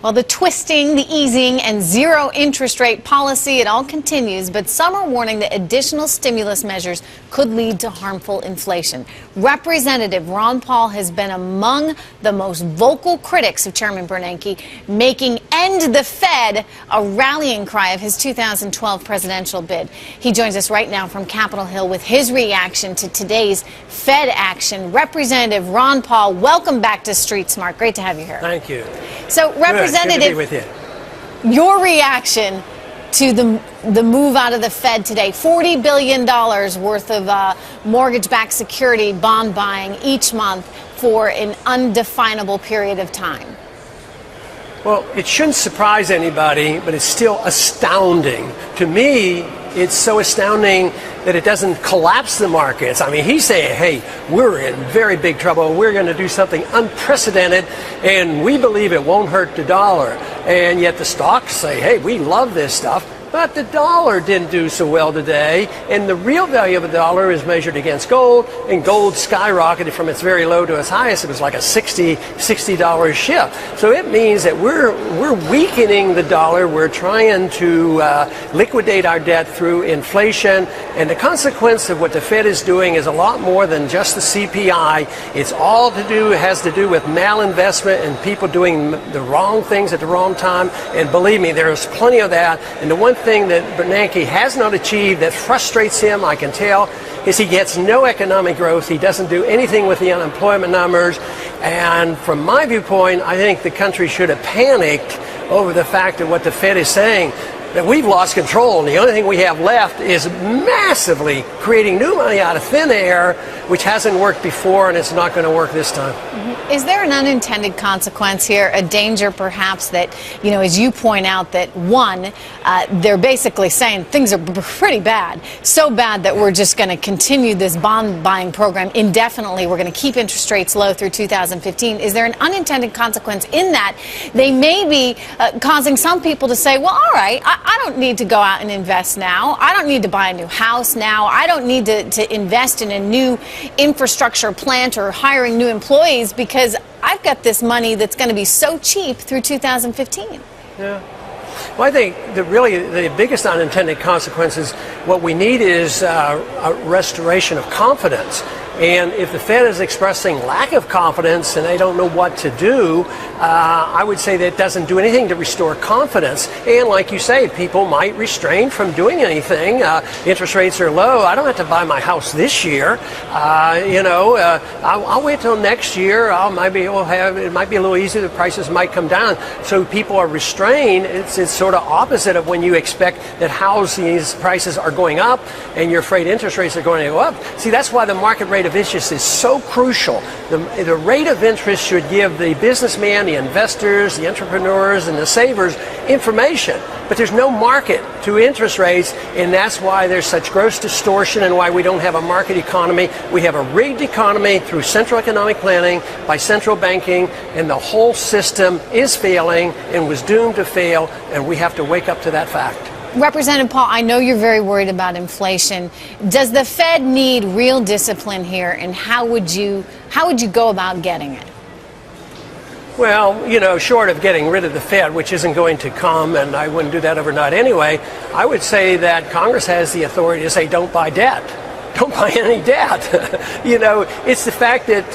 Well, the twisting, the easing, and zero interest rate policy, it all continues, but some are warning that additional stimulus measures could lead to harmful inflation. Representative Ron Paul has been among the most vocal critics of Chairman Bernanke, making "End the Fed" a rallying cry of his 2012 presidential bid. He joins us right now from Capitol Hill with his reaction to today's Fed action. Representative Ron Paul, welcome back to Street Smart. Great to have you here. Thank you. So, Representative, with you. Your reaction to the move out of the Fed today, $40 billion worth of mortgage-backed security bond buying each month for an undefinable period of time. Well, it shouldn't surprise anybody, but it's still astounding. To me, it's so astounding that it doesn't collapse the markets. I mean, he's saying, hey, we're in very big trouble. We're going to do something unprecedented, and we believe it won't hurt the dollar. And yet the stocks say, hey, we love this stuff. But the dollar didn't do so well today, and the real value of a dollar is measured against gold, and gold skyrocketed from its very low to its highest. It was like a $60 shift. So it means that we're weakening the dollar. We're trying to liquidate our debt through inflation, and the consequence of what the Fed is doing is a lot more than just the CPI. It's all has to do with malinvestment and people doing the wrong things at the wrong time. And believe me, there's plenty of that. And the one thing that Bernanke has not achieved that frustrates him, I can tell, is he gets no economic growth. He doesn't do anything with the unemployment numbers. And from my viewpoint, I think the country should have panicked over the fact that what the Fed is saying, that we've lost control, and the only thing we have left is massively creating new money out of thin air, which hasn't worked before, and it's not going to work this time. Is there an unintended consequence here, a danger perhaps that, you know, as you point out, that one, they're basically saying things are pretty bad, so bad that we're just going to continue this bond buying program indefinitely. We're going to keep interest rates low through 2015. Is there an unintended consequence in that they may be causing some people to say, well, all right, I don't need to go out and invest now. I don't need to buy a new house now. I don't need to invest in a new infrastructure plant or hiring new employees because I've got this money that's going to be so cheap through 2015. Yeah. Well, I think the biggest unintended consequences, what we need is a restoration of confidence. And if the Fed is expressing lack of confidence and they don't know what to do, I would say that doesn't do anything to restore confidence. And like you say, people might restrain from doing anything. Interest rates are low. I don't have to buy my house this year. I'll wait till next year. It might be a little easier. The prices might come down. So people are restrained. It's sort of opposite of when you expect that housing prices are going up and you're afraid interest rates are going to go up. See, that's why the market rate of interest is so crucial. The rate of interest should give the businessman, the investors, the entrepreneurs, and the savers information. But there's no market to interest rates, and that's why there's such gross distortion and why we don't have a market economy. We have a rigged economy through central economic planning by central banking, and the whole system is failing and was doomed to fail, and we have to wake up to that fact. Representative Paul, I know you're very worried about inflation. Does the Fed need real discipline here, and how would you go about getting it? Well, short of getting rid of the Fed, which isn't going to come, and I wouldn't do that overnight anyway, I would say that Congress has the authority to say don't buy debt. Don't buy any debt. It's the fact that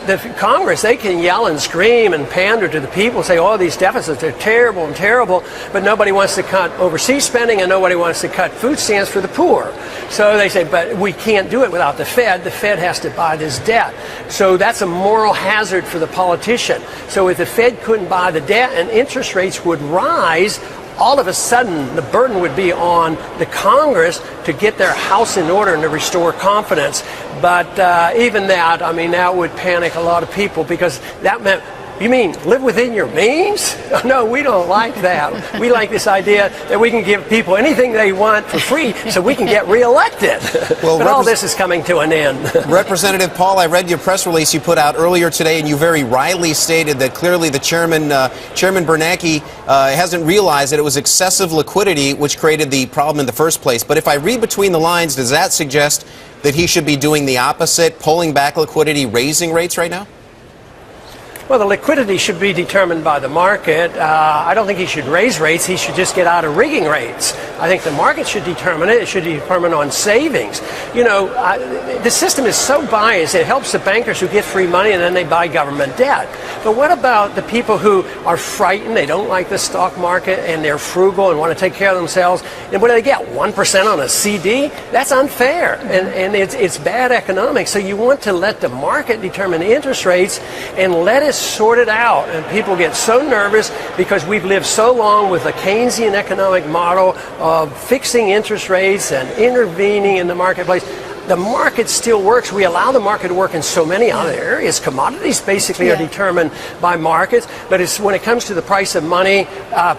the Congress, they can yell and scream and pander to the people, say, oh, these deficits are terrible and terrible, but nobody wants to cut overseas spending and nobody wants to cut food stamps for the poor. So they say, but we can't do it without the Fed. The Fed has to buy this debt. So that's a moral hazard for the politician. So if the Fed couldn't buy the debt and interest rates would rise, all of a sudden the burden would be on the Congress to get their house in order and to restore confidence. But even that, that would panic a lot of people, because that meant, you mean live within your means? No, we don't like that. We like this idea that we can give people anything they want for free so we can get reaelected. Well, but all this is coming to an end. Representative Paul, I read your press release you put out earlier today, and you very wryly stated that clearly the Chairman Bernanke hasn't realized that it was excessive liquidity which created the problem in the first place. But if I read between the lines, does that suggest that he should be doing the opposite, pulling back liquidity, raising rates right now? Well, the liquidity should be determined by the market. I don't think he should raise rates. He should just get out of rigging rates. I think the market should determine it. It should determine on savings. You know, the system is so biased. It helps the bankers who get free money and then they buy government debt. But what about the people who are frightened? They don't like the stock market and they're frugal and want to take care of themselves. And what do they get? 1% on a CD? That's unfair. And it's bad economics. So you want to let the market determine interest rates and let us sort it out. And people get so nervous because we've lived so long with a Keynesian economic model of fixing interest rates and intervening in the marketplace. The market still works. We allow the market to work in so many other areas. Commodities basically are determined by markets. But when it comes to the price of money,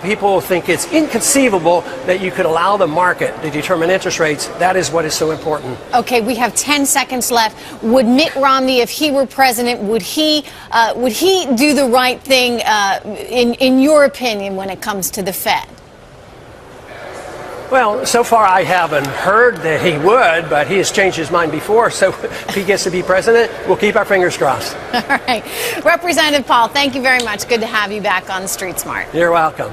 people think it's inconceivable that you could allow the market to determine interest rates. That is what is so important. Okay, we have 10 seconds left. Would Mitt Romney, if he were president, would he do the right thing, in your opinion, when it comes to the Fed? Well, so far I haven't heard that he would, but he has changed his mind before. So if he gets to be president, we'll keep our fingers crossed. All right. Representative Paul, thank you very much. Good to have you back on Street Smart. You're welcome.